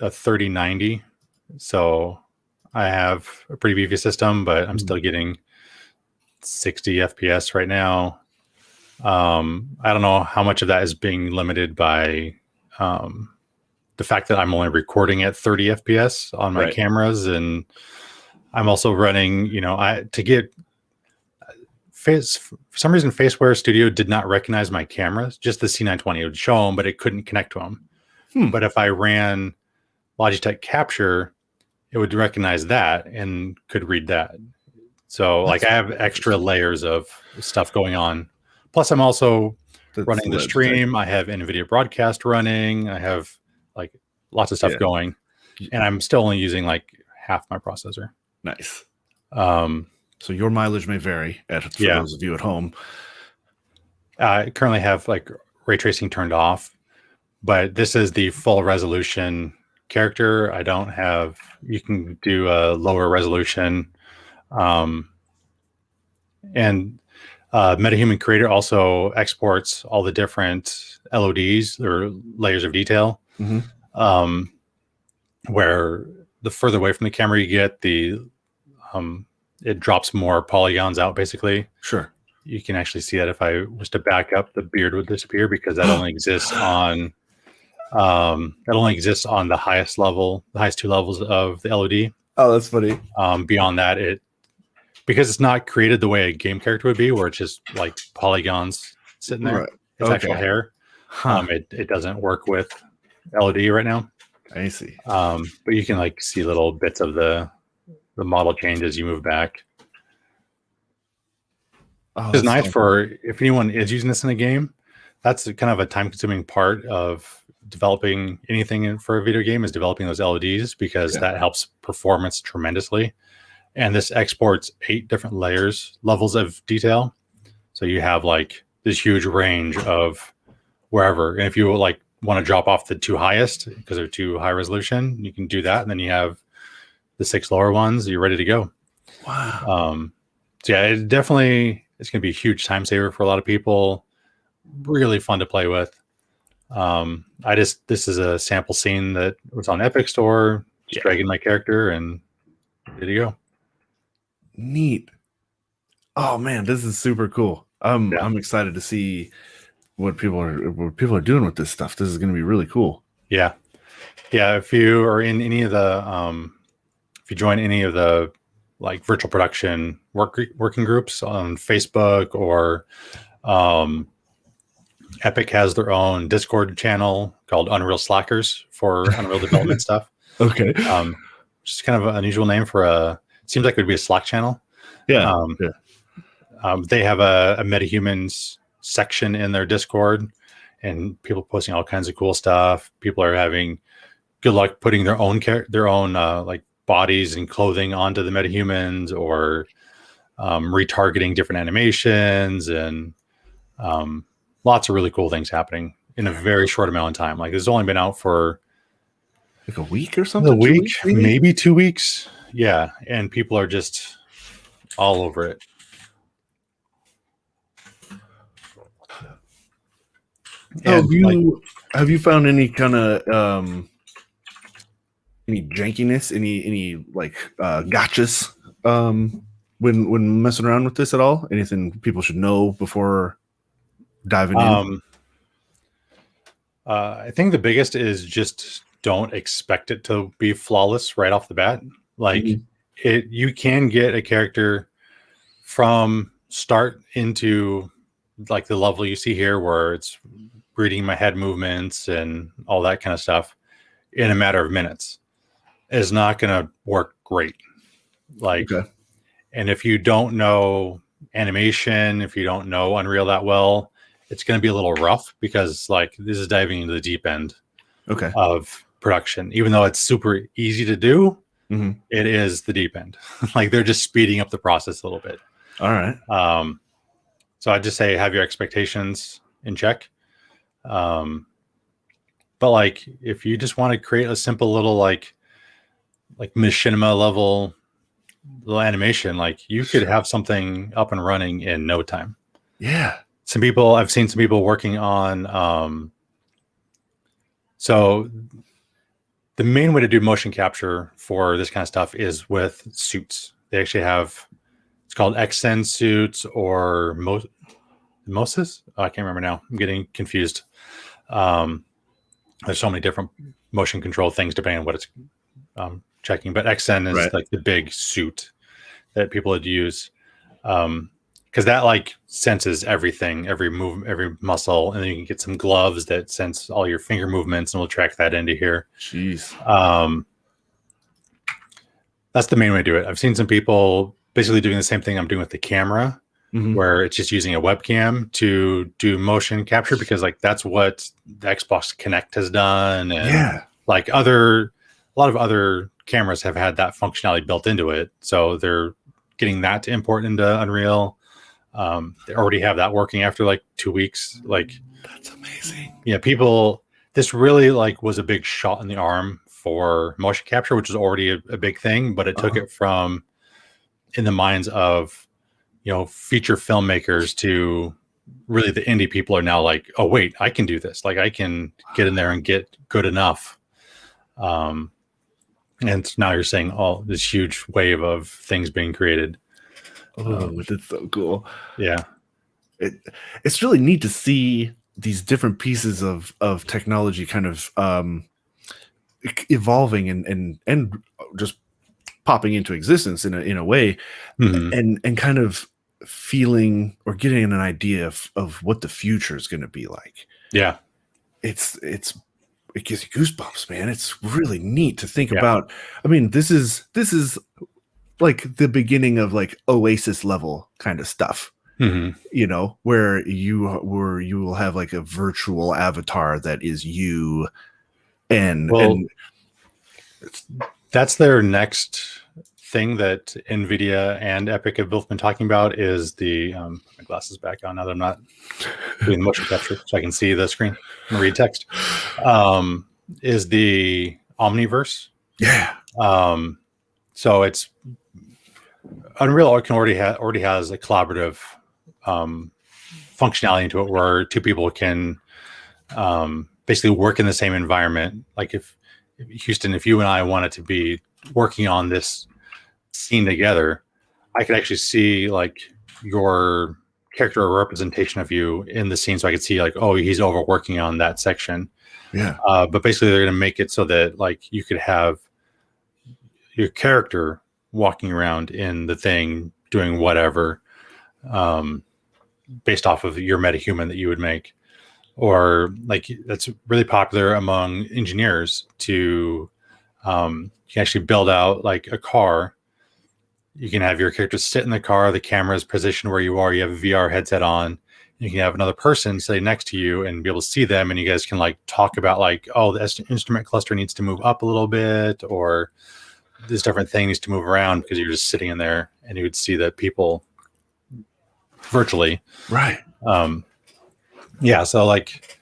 3090, so I have a pretty beefy system, but I'm still getting 60 FPS right now. I don't know how much of that is being limited by the fact that I'm only recording at 30 FPS on my cameras, and I'm also running, for some reason, Faceware Studio did not recognize my cameras, just the C920. It would show them, but it couldn't connect to them. But if I ran Logitech Capture, it would recognize that and could read that. So I have extra layers of stuff going on. Plus, I'm also running the stream. I have NVIDIA Broadcast running. I have lots of stuff going, and I'm still only using half my processor. Nice. So your mileage may vary for those of you at home. I currently have ray tracing turned off, but this is the full resolution character. I don't have. You can do a lower resolution, and MetaHuman Creator also exports all the different LODs or layers of detail. Where the further away from the camera you get, it drops more polygons out. Basically, sure. You can actually see that if I was to back up, the beard would disappear because that only exists on the highest level, the highest two levels of the LOD. Oh, that's funny. Beyond that, because it's not created the way a game character would be, where it's just polygons sitting there. Right. It's actual hair. It doesn't work with LOD right now. I see. But you can see little bits of the model change as you move back. It's nice for if anyone is using this in a game. That's kind of a time-consuming part of developing anything for a video game, is developing those LODs, because that helps performance tremendously. And this exports 8 different levels of detail. So you have this huge range of wherever. And if you want to drop off the 2 highest because they're too high resolution, you can do that. And then you have the 6 lower ones. You're ready to go. Wow. So it definitely it's going to be a huge time saver for a lot of people. Really fun to play with. This is a sample scene that was on Epic Store. Just dragging my character and ready to go. Neat. Oh man, this is super cool. I'm excited to see what people are doing with this stuff. This is going to be really cool. Yeah. If you are in any of the if you join any of the virtual production working groups on Facebook, or Epic has their own Discord channel called Unreal Slackers for Unreal development stuff. Okay. Just kind of an unusual name for seems like it would be a Slack channel. Yeah. They have a MetaHumans section in their Discord, and people posting all kinds of cool stuff. People are having good luck putting their own bodies and clothing onto the MetaHumans, or retargeting different animations, and lots of really cool things happening in a very short amount of time. It's only been out for a week or something. A week, maybe 2 weeks. Yeah, and people are just all over it. Have you found any kind of any jankiness, any gotchas when messing around with this at all? Anything people should know before diving in? I think the biggest is just don't expect it to be flawless right off the bat. You can get a character from start into the level you see here, where it's reading my head movements and all that kind of stuff in a matter of minutes is not going to work great. Like, Okay. and if you don't know animation, if you don't know Unreal that well, it's going to be a little rough because like this is diving into the deep end Okay. of production. Even though it's super easy to do, Mm-hmm. it is the deep end. Like they're just speeding up the process a little bit. All right. So I'd just say have your expectations in check. But like if you just want to create a simple little like machinima level little animation, like you could have something up and running in no time. Yeah. I've seen some people working on so the main way to do motion capture for this kind of stuff is with suits. They actually have, it's called XN suits or Moses. Oh, I can't remember now. I'm getting confused. There's so many different motion control things depending on what it's checking. But XN is like the big suit that people would use because that like senses everything, every move, every muscle, and then you can get some gloves that sense all your finger movements, and we'll track that into here. Jeez. That's the main way to do it. I've seen some people basically doing the same thing I'm doing with the camera, where it's just using a webcam to do motion capture because like that's what the Xbox Kinect has done, and like a lot of other cameras have had that functionality built into it, so they're getting that to import into Unreal. They already have that working after like 2 weeks. Like that's amazing. Yeah, this really like was a big shot in the arm for motion capture, which is already a big thing, but it took it from in the minds of, you know, feature filmmakers to really the indie people are now like, oh wait, I can do this. Like I can get in there and get good enough. And now you're saying this huge wave of things being created. That's so cool. Yeah. It's really neat to see these different pieces of technology kind of evolving and just popping into existence in a way, and kind of feeling or getting an idea of what the future is going to be like. Yeah. It gives you goosebumps, man. It's really neat to think about. I mean, this is like the beginning of like Oasis level kind of stuff, you know, where you will have like a virtual avatar that is you, and that's their next thing that NVIDIA and Epic have both been talking about is the my glasses back on now that I'm not doing motion capture so I can see the screen and read text, is the Omniverse. So it's Unreal already has a collaborative functionality into it where two people can basically work in the same environment. Like if Houston, if you and I wanted to be working on this scene together, I could actually see like your character or representation of you in the scene, so I could see like, oh, he's over working on that section. But basically they're going to make it so that like you could have your character walking around in the thing doing whatever, based off of your metahuman that you would make. Or like that's really popular among engineers to you can actually build out like a car. You can have your character sit in the car, the camera is positioned where you are, you have a VR headset on, you can have another person say next to you and be able to see them, and you guys can like talk about like, oh, the instrument cluster needs to move up a little bit, or this different thing needs to move around, because you're just sitting in there and you would see the people virtually. So like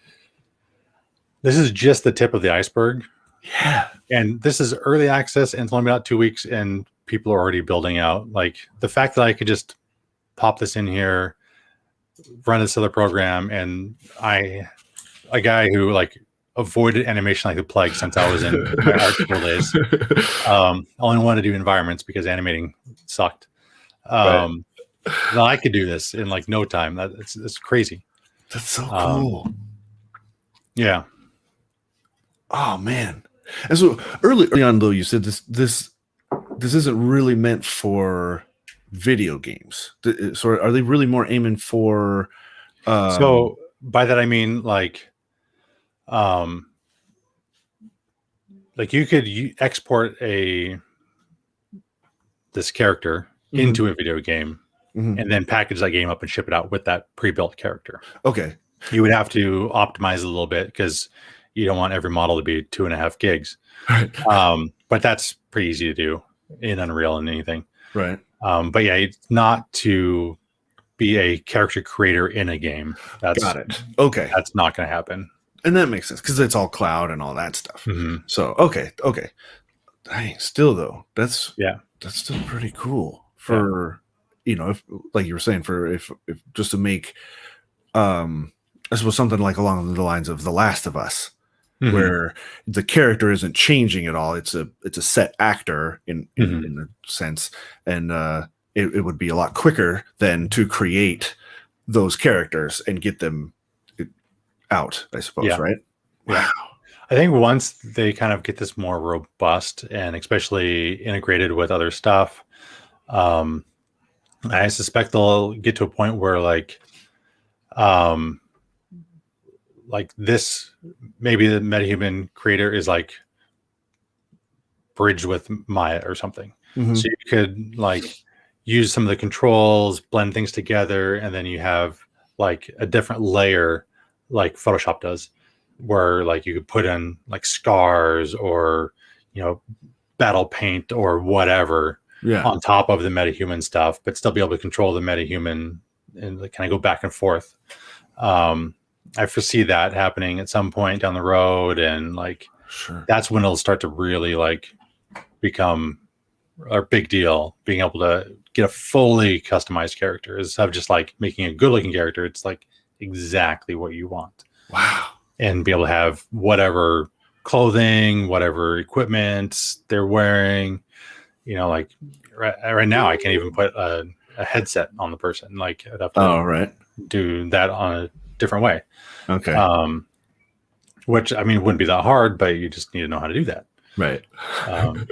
this is just the tip of the iceberg. And this is early access and it's only about 2 weeks and people are already building out. Like the fact that I could just pop this in here, run this other program, and a guy who like avoided animation like the plague since I was in my art school days. Only wanted to do environments because animating sucked. Now I could do this in like no time. It's crazy. That's so cool. Yeah. Oh man. And so early on though, you said this isn't really meant for video games. So are they really more aiming for so by that I mean like like you could export this character into a video game and then package that game up and ship it out with that pre-built character. Okay. You would have to optimize it a little bit because you don't want every model to be 2.5 gigs. Right. But that's pretty easy to do in Unreal and anything. Right. But yeah, it's not to be a character creator in a game. Got it. Okay. That's not going to happen. And that makes sense because it's all cloud and all that stuff. Mm-hmm. So, okay. Dang, still though, that's still pretty cool for, if, like you were saying, for if just to make, I suppose something like along the lines of The Last of Us, where the character isn't changing at all. It's a set actor in a sense. And, it would be a lot quicker than to create those characters and get them out, I suppose, right? Yeah. Wow. I think once they kind of get this more robust and especially integrated with other stuff, I suspect they'll get to a point where like this, maybe the MetaHuman creator is like bridged with Maya or something. So you could like use some of the controls, blend things together, and then you have like a different layer like Photoshop does, where like you could put in like scars or battle paint or whatever on top of the MetaHuman stuff, but still be able to control the MetaHuman and like kind of go back and forth. I foresee that happening at some point down the road, and like that's when it'll start to really like become a big deal, being able to get a fully customized character instead of just like making a good looking character. It's like exactly what you want. Wow. And be able to have whatever clothing, whatever equipment they're wearing, like right now I can't even put a headset on the person. Like I'd have to do that on a different way. Okay. Which I mean, wouldn't be that hard, but you just need to know how to do that. Right. And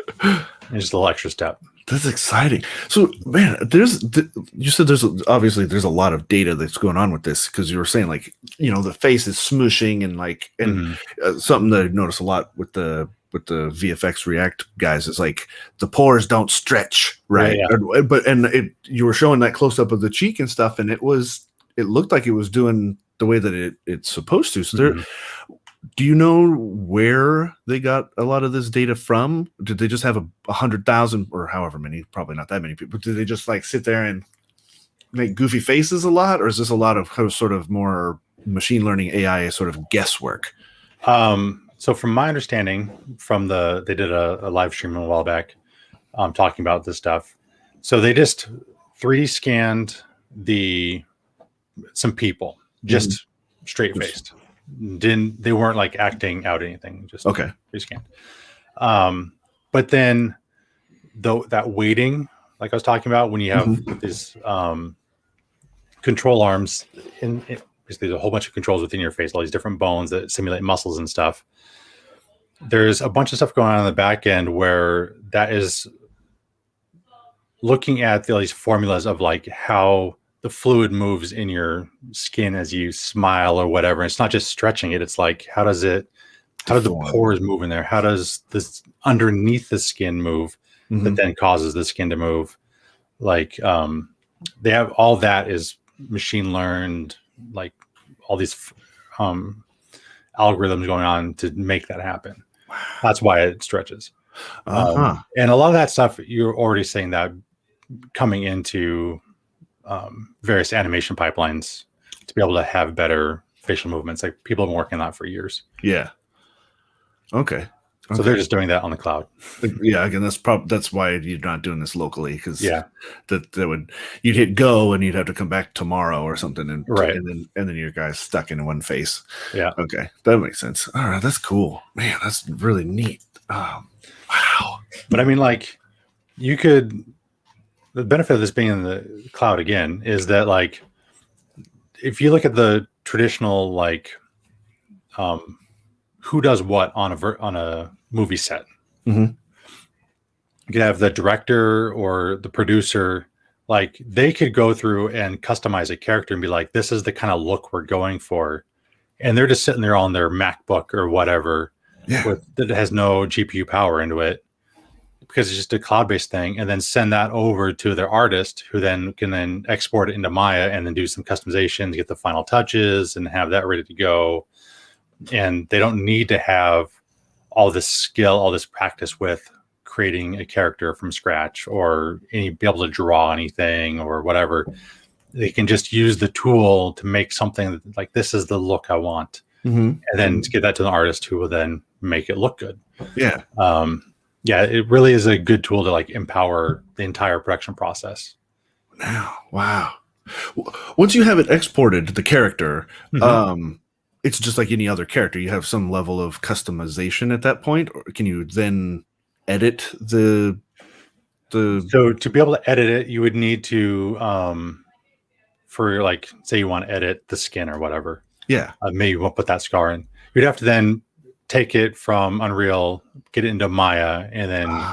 just a little extra step. That's exciting. So, man, you said there's a lot of data that's going on with this, because you were saying like, the face is smushing and like, and something that I noticed a lot with the VFX React guys is like the pores don't stretch, right? Yeah. You were showing that close up of the cheek and stuff, and it looked like it was doing the way that it's supposed to. So do you know where they got a lot of this data from? Did they just have 100,000 or however many, probably not that many people, did they just like sit there and make goofy faces a lot? Or is this a lot of sort of more machine learning AI sort of guesswork? So from my understanding they did a live stream a while back talking about this stuff. So they just 3D scanned some people, just straight faced. They weren't like acting out anything, just rescanned. But then that weighting, like I was talking about, when you have these control arms basically there's a whole bunch of controls within your face, all these different bones that simulate muscles and stuff. There's a bunch of stuff going on the back end where that is looking at all these formulas of like how the fluid moves in your skin as you smile or whatever. And it's not just stretching it. It's like, how do the pores move in there? How does this underneath the skin move that then causes the skin to move? Like, they have all that is machine learned, like all these algorithms going on to make that happen. That's why it stretches. And a lot of that stuff, you're already saying that coming into various animation pipelines to be able to have better facial movements. Like people have been working on that for years. Yeah. Okay. So they're just doing that on the cloud. Yeah. Again, that's why you're not doing this locally, because you'd hit go and you'd have to come back tomorrow or something, and then your guy's stuck in one face. Yeah. Okay, that makes sense. All right, that's cool, man. That's really neat. Wow. But I mean, like, the benefit of this being in the cloud again is that, like, if you look at the traditional, like, who does what on a movie set, you could have the director or the producer, like, they could go through and customize a character and be like, this is the kind of look we're going for, and they're just sitting there on their MacBook or whatever Yeah. that has no GPU power into it, because it's just a cloud-based thing, and then send that over to their artist, who then can then export it into Maya and then do some customization to get the final touches and have that ready to go. And they don't need to have all this skill, all this practice with creating a character from scratch, or be able to draw anything or whatever. They can just use the tool to make something like, this is the look I want, and then get that to the artist, who will then make it look good. Yeah. Yeah, it really is a good tool to like empower the entire production process. Wow. Once you have it exported, the character, it's just like any other character. You have some level of customization at that point, or can you then edit the? So to be able to edit it, you would need to, for like, say you want to edit the skin or whatever. Yeah. Maybe you won't put that scar in. You'd have to then take it from Unreal, get it into Maya, and then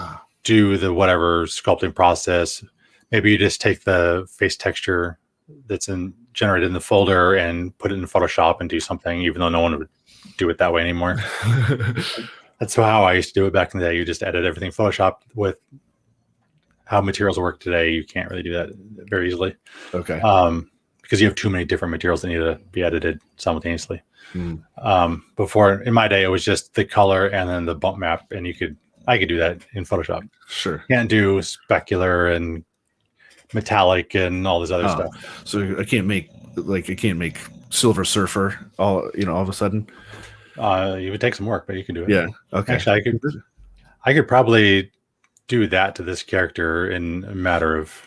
do the whatever sculpting process. Maybe you just take the face texture that's generated in the folder and put it in Photoshop and do something, even though no one would do it that way anymore. That's how I used to do it back in the day. You just edit everything Photoshop. With how materials work today, you can't really do that very easily. Okay. Because you have too many different materials that need to be edited simultaneously. Before, in my day, it was just the color and then the bump map, and I could do that in Photoshop. Sure. Can't do specular and metallic and all this other stuff. So I can't make Silver Surfer all of a sudden. It would take some work, but you can do it. Yeah. Okay. Actually, I could probably do that to this character in a matter of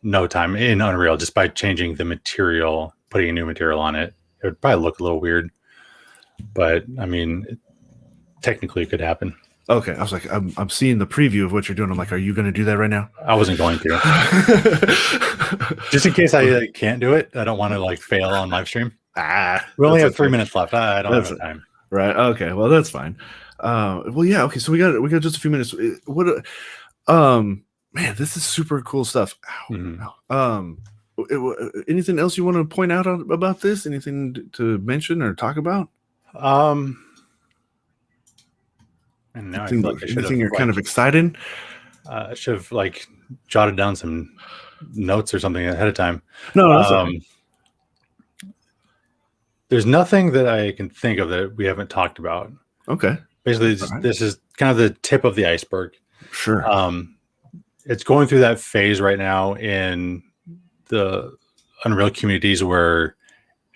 no time in Unreal, just by changing the material, putting a new material on it. It would probably look a little weird, but I mean, technically it could happen. Okay. I was like, I'm seeing the preview of what you're doing. I'm like, are you going to do that right now? I wasn't going to. Just in case I can't do it. I don't want to like fail on live stream. We only have 3 minutes left. I don't have time. Right. Okay. Well, that's fine. Well, yeah. Okay. So we got just a few minutes. Man, this is super cool stuff. Anything else you want to point out about this? Anything to mention or talk about? And now anything you're kind of excited? I should have like jotted down some notes or something ahead of time. No, there's nothing that I can think of that we haven't talked about. Okay. Basically, this is kind of the tip of the iceberg. Sure. It's going through that phase right now in the Unreal communities where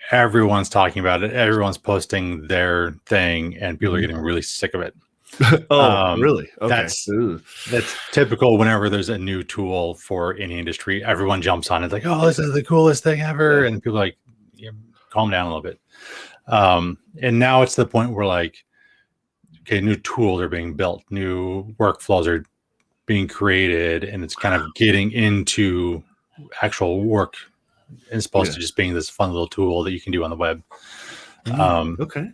everyone's talking about it, everyone's posting their thing, and people are getting really sick of it. Really? Okay. That's typical. Whenever there's a new tool for any industry, everyone jumps on it like, oh, this is the coolest thing ever. And people are like, calm down a little bit. And now it's the point where like, okay, new tools are being built, new workflows are being created, and it's kind of getting into actual work, as opposed to just being this fun little tool that you can do on the web. Okay.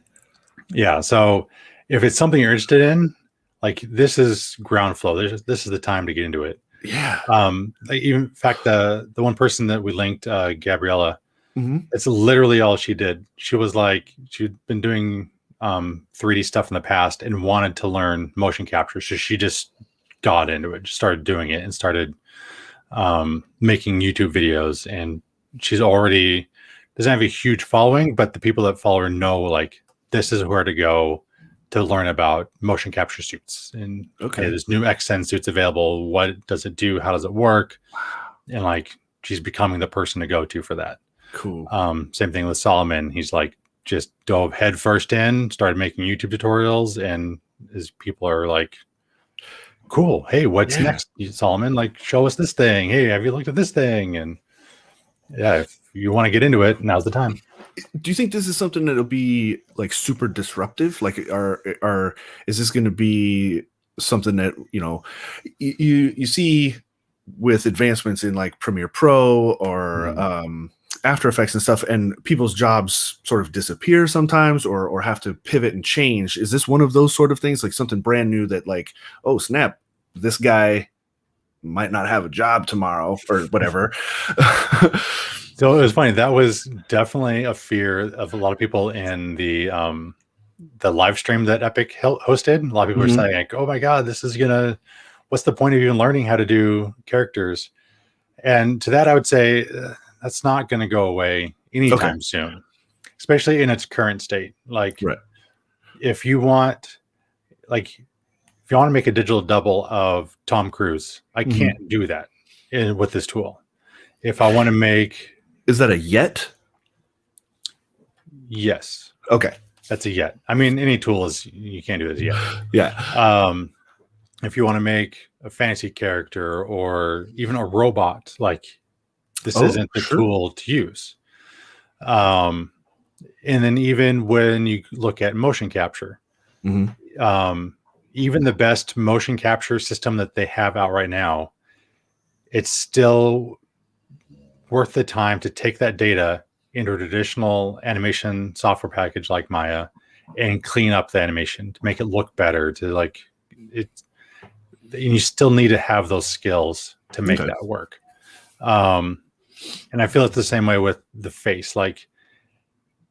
Yeah. So if it's something you're interested in, like this is ground flow. This is the time to get into it. Yeah. Like even in fact, the one person that we linked, Gabriella, it's literally all she did. She was like, she'd been doing 3D stuff in the past and wanted to learn motion capture. So she just got into it, just started doing it, and started making YouTube videos. And she's already doesn't have a huge following, but the people that follow her know like this is where to go to learn about motion capture suits. And there's new XN suits available. What does it do? How does it work? And like she's becoming the person to go to for that. Cool. Same thing with Solomon. He's like just dove head first in, started making YouTube tutorials, and his people are like, cool. Hey, what's next, Solomon? Like, show us this thing. Hey, have you looked at this thing? And yeah, if you want to get into it, now's the time. Do you think this is something that'll be like super disruptive? Like, is this going to be something that you see with advancements in like Premiere Pro or After Effects and stuff, and people's jobs sort of disappear sometimes, or have to pivot and change? Is this one of those sort of things, like something brand new that like, oh snap, this guy might not have a job tomorrow or whatever? So it was funny. That was definitely a fear of a lot of people in the live stream that Epic hosted. A lot of people were saying like, "Oh my God, this is gonna. What's the point of even learning how to do characters?" And to that, I would say that's not going to go away anytime soon, especially in its current state. Like, if you want, to make a digital double of Tom Cruise, I can't do that with this tool. If I want to make, is that a yet? Yes. Okay. That's a yet. I mean, any tool is, you can't do this yet. Yeah. If you want to make a fantasy character or even a robot, like this isn't the tool to use. And then even when you look at motion capture, even the best motion capture system that they have out right now, it's still worth the time to take that data into a traditional animation software package like Maya and clean up the animation to make it look better, to like it. You still need to have those skills to make that work. And I feel it's the same way with the face. Like,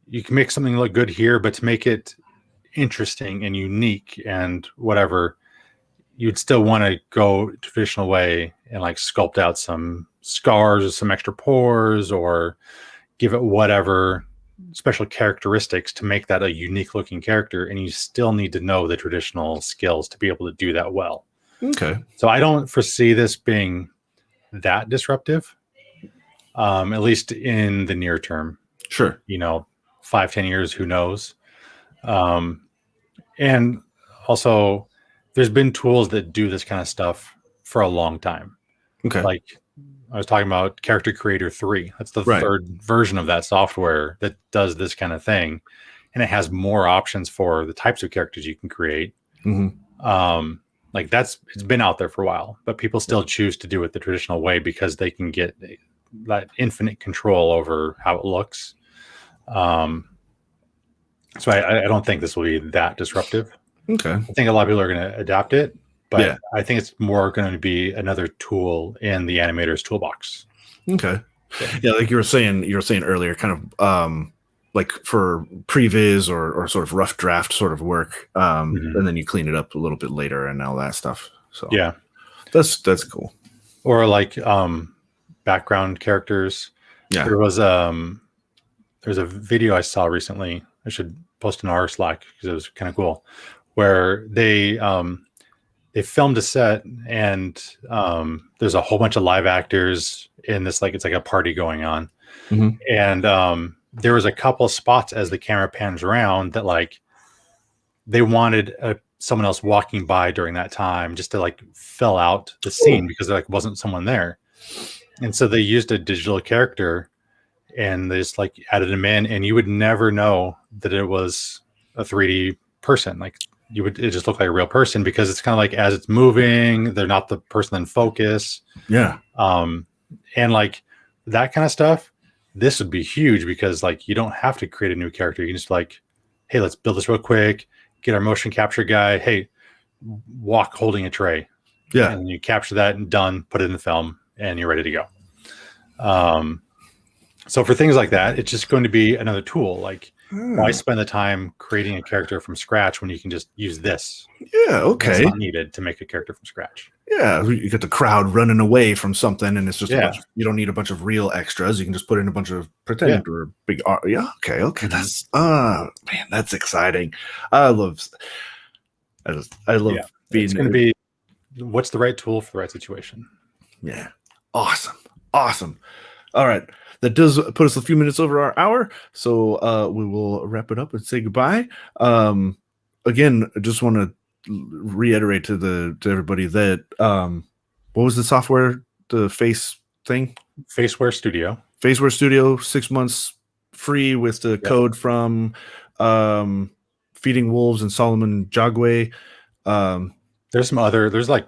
you can make something look good here, but to make it interesting and unique and whatever, you'd still want to go traditional way and like sculpt out some scars or some extra pores or give it whatever special characteristics to make that a unique looking character. And you still need to know the traditional skills to be able to do that well. Okay. So I don't foresee this being that disruptive, at least in the near term. Sure. 5-10 years, who knows? And also, there's been tools that do this kind of stuff for a long time. Okay. Like I was talking about Character Creator 3. That's the third version of that software that does this kind of thing. And it has more options for the types of characters you can create. Like it's been out there for a while, but people still choose to do it the traditional way because they can get that infinite control over how it looks. So I don't think this will be that disruptive. Okay. I think a lot of people are going to adapt it, but I think it's more going to be another tool in the animator's toolbox. Okay. Yeah, like you were saying earlier, kind of like for previs or sort of rough draft sort of work, and then you clean it up a little bit later and all that stuff. So yeah, that's cool. Or like background characters. Yeah, there's a video I saw recently. I should post in our Slack because it was kind of cool, where they filmed a set and there's a whole bunch of live actors in this, like it's like a party going on, and there was a couple spots as the camera pans around that like they wanted someone else walking by during that time just to like fill out the scene because there like wasn't someone there, and so they used a digital character and they just like added him in, and you would never know that it was a 3D person. Like it just looked like a real person because it's kind of like as it's moving, they're not the person in focus. Yeah. And like that kind of stuff, this would be huge because like you don't have to create a new character. You can just like, hey, let's build this real quick, get our motion capture guy. Hey, walk holding a tray. Yeah. And you capture that and done, put it in the film and you're ready to go. So for things like that, it's just going to be another tool. Like, why spend the time creating a character from scratch when you can just use this? Yeah, okay. It's not needed to make a character from scratch. Yeah, you get the crowd running away from something, and it's just you don't need a bunch of real extras. You can just put in a bunch of pretend or big art. Yeah, okay. That's man, that's exciting. I love being. It's going to be what's the right tool for the right situation. Yeah, awesome. All right. That does put us a few minutes over our hour, so we will wrap it up and say goodbye. Again, I just want to reiterate to everybody that what was the software, the face thing? Faceware Studio. 6 months free with the code from Feeding Wolves and Solomon Jagwe. There's some other. There's like.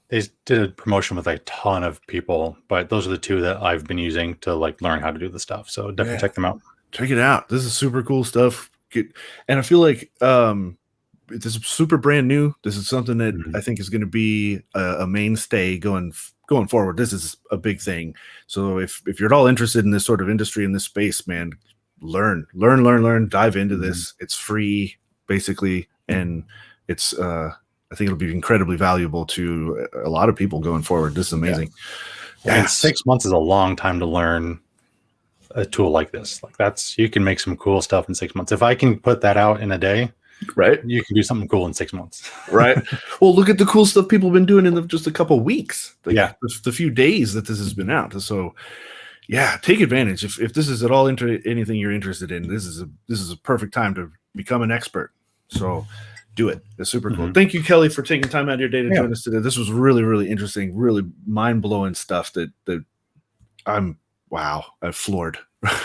They did a promotion with a ton of people, but those are the two that I've been using to like learn how to do the stuff. So definitely check them out. Check it out. This is super cool stuff. And I feel like this is super brand new. This is something that I think is going to be a mainstay going going forward, this is a big thing. So if you're at all interested in this sort of industry, in this space, man, learn, dive into this. It's free, basically, and it's I think it'll be incredibly valuable to a lot of people going forward. This is amazing. Yeah. And 6 months is a long time to learn a tool like this. Like you can make some cool stuff in 6 months. If I can put that out in a day, right, you can do something cool in 6 months. Right. Well, look at the cool stuff people have been doing in just a couple of weeks. The few days that this has been out. So yeah, take advantage. If this is at all anything you're interested in, this is a perfect time to become an expert. So do it. It's super cool. Thank you, Kelly, for taking time out of your day to join us today. This was really, really interesting, really mind-blowing stuff that I'm floored.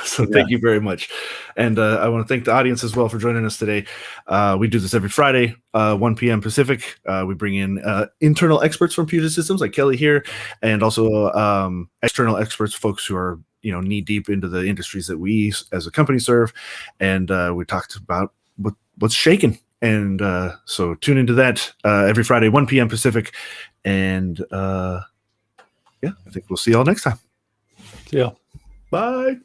So thank you very much. And I want to thank the audience as well for joining us today. We do this every Friday, 1 p.m. Pacific. We bring in internal experts from Puget Systems like Kelly here, and also external experts, folks who are knee deep into the industries that we as a company serve. And we talked about what's shaking. And so tune into that every Friday, 1 p.m. Pacific. And I think we'll see y'all next time. Yeah. Bye.